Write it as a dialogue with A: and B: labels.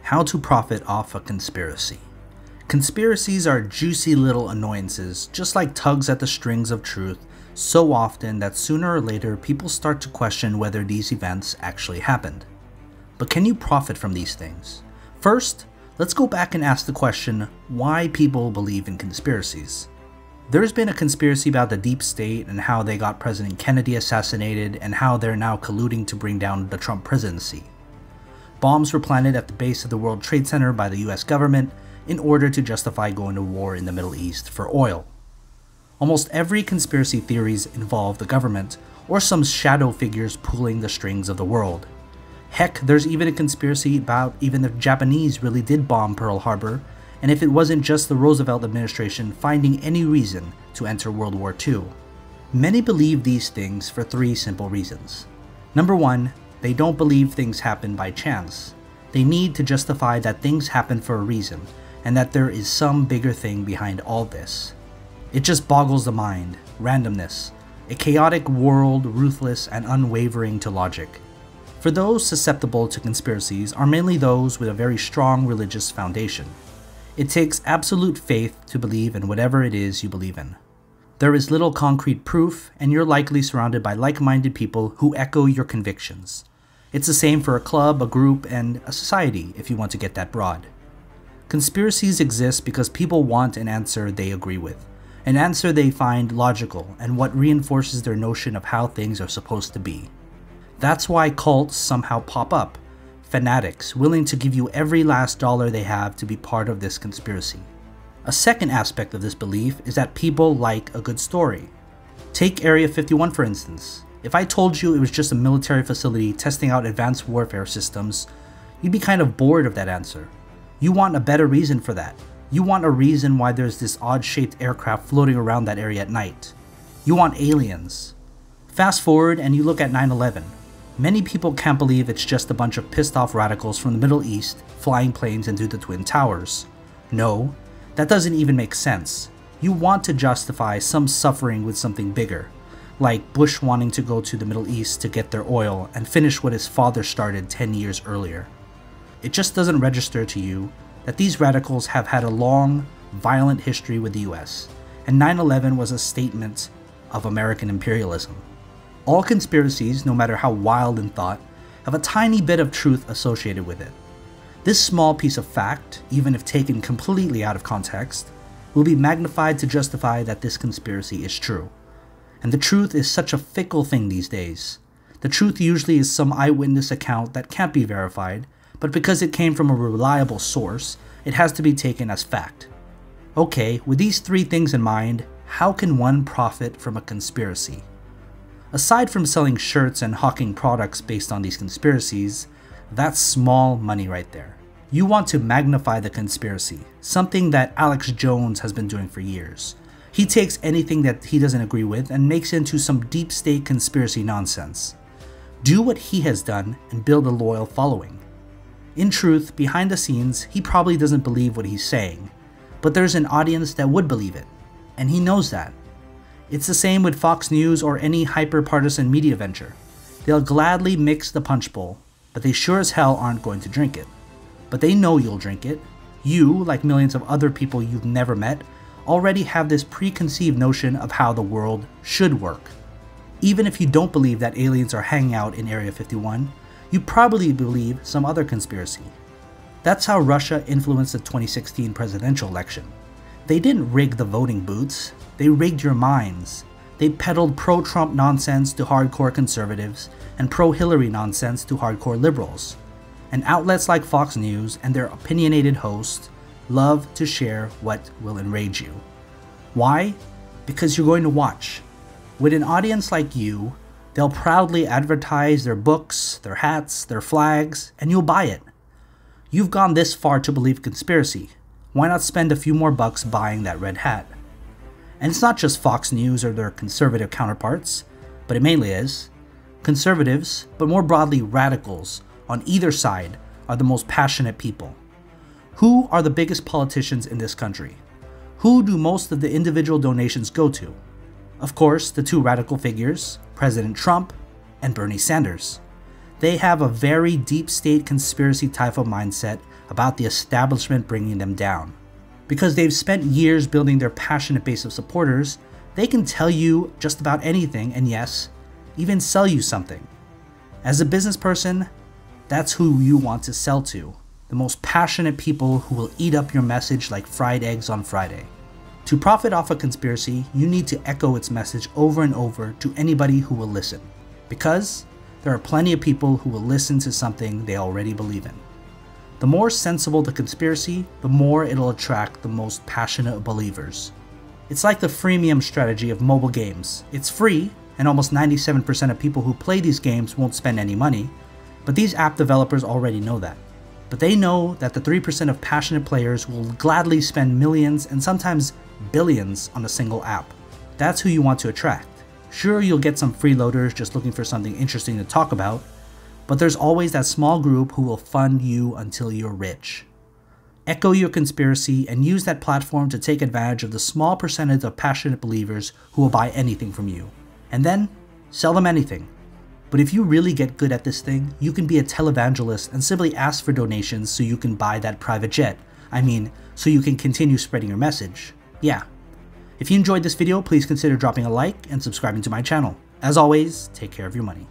A: How to profit off a conspiracy. Conspiracies are juicy little annoyances, just like tugs at the strings of truth, so often that sooner or later people start to question whether these events actually happened. But can you profit from these things? First, let's go back and ask the question why people believe in conspiracies. There's been a conspiracy about the deep state and how they got President Kennedy assassinated and how they're now colluding to bring down the Trump presidency. Bombs were planted at the base of the World Trade Center by the US government in order to justify going to war in the Middle East for oil. Almost every conspiracy theories involve the government or some shadow figures pulling the strings of the world. Heck, there's even a conspiracy about even the Japanese really did bomb Pearl Harbor, and if it wasn't just the Roosevelt administration finding any reason to enter World War II. Many believe these things for three simple reasons. Number one, they don't believe things happen by chance. They need to justify that things happen for a reason, and that there is some bigger thing behind all this. It just boggles the mind, randomness, a chaotic world ruthless and unwavering to logic. For those susceptible to conspiracies are mainly those with a very strong religious foundation. It takes absolute faith to believe in whatever it is you believe in. There is little concrete proof, and you're likely surrounded by like-minded people who echo your convictions. It's the same for a club, a group, and a society, if you want to get that broad. Conspiracies exist because people want an answer they agree with, an answer they find logical and what reinforces their notion of how things are supposed to be. That's why cults somehow pop up, fanatics willing to give you every last dollar they have to be part of this conspiracy. A second aspect of this belief is that people like a good story. Take Area 51 for instance. If I told you it was just a military facility testing out advanced warfare systems, you'd be kind of bored of that answer. You want a better reason for that. You want a reason why there's this odd-shaped aircraft floating around that area at night. You want aliens. Fast forward and you look at 9/11. Many people can't believe it's just a bunch of pissed-off radicals from the Middle East flying planes into the Twin Towers. No, that doesn't even make sense. You want to justify some suffering with something bigger, like Bush wanting to go to the Middle East to get their oil and finish what his father started 10 years earlier. It just doesn't register to you that these radicals have had a long, violent history with the US, and 9/11 was a statement of American imperialism. All conspiracies, no matter how wild in thought, have a tiny bit of truth associated with it. This small piece of fact, even if taken completely out of context, will be magnified to justify that this conspiracy is true. And the truth is such a fickle thing these days. The truth usually is some eyewitness account that can't be verified, but because it came from a reliable source, it has to be taken as fact. Okay, with these three things in mind, how can one profit from a conspiracy? Aside from selling shirts and hawking products based on these conspiracies, that's small money right there. You want to magnify the conspiracy, something that Alex Jones has been doing for years. He takes anything that he doesn't agree with and makes it into some deep state conspiracy nonsense. Do what he has done and build a loyal following. In truth, behind the scenes, he probably doesn't believe what he's saying, but there's an audience that would believe it, and he knows that. It's the same with Fox News or any hyper-partisan media venture. They'll gladly mix the punch bowl, but they sure as hell aren't going to drink it. But they know you'll drink it. You, like millions of other people you've never met, already have this preconceived notion of how the world should work. Even if you don't believe that aliens are hanging out in Area 51, you probably believe some other conspiracy. That's how Russia influenced the 2016 presidential election. They didn't rig the voting booths, they rigged your minds. They peddled pro-Trump nonsense to hardcore conservatives and pro-Hillary nonsense to hardcore liberals. And outlets like Fox News and their opinionated hosts love to share what will enrage you. Why? Because you're going to watch. With an audience like you, they'll proudly advertise their books, their hats, their flags, and you'll buy it. You've gone this far to believe conspiracy. Why not spend a few more bucks buying that red hat? And it's not just Fox News or their conservative counterparts, but it mainly is. Conservatives, but more broadly radicals, on either side are the most passionate people. Who are the biggest politicians in this country? Who do most of the individual donations go to? Of course, the two radical figures, President Trump and Bernie Sanders. They have a very deep state conspiracy type of mindset about the establishment bringing them down. Because they've spent years building their passionate base of supporters, they can tell you just about anything and yes, even sell you something. As a business person, that's who you want to sell to. The most passionate people who will eat up your message like fried eggs on Friday. To profit off a conspiracy, you need to echo its message over and over to anybody who will listen. Because there are plenty of people who will listen to something they already believe in. The more sensible the conspiracy, the more it'll attract the most passionate believers. It's like the freemium strategy of mobile games. It's free, and almost 97% of people who play these games won't spend any money, but these app developers already know that. But they know that the 3% of passionate players will gladly spend millions and sometimes billions on a single app. That's who you want to attract. Sure, you'll get some freeloaders just looking for something interesting to talk about, but there's always that small group who will fund you until you're rich. Echo your conspiracy and use that platform to take advantage of the small percentage of passionate believers who will buy anything from you. And then, sell them anything. But if you really get good at this thing, you can be a televangelist and simply ask for donations so you can buy that private jet. So you can continue spreading your message. Yeah. If you enjoyed this video, please consider dropping a like and subscribing to my channel. As always, take care of your money.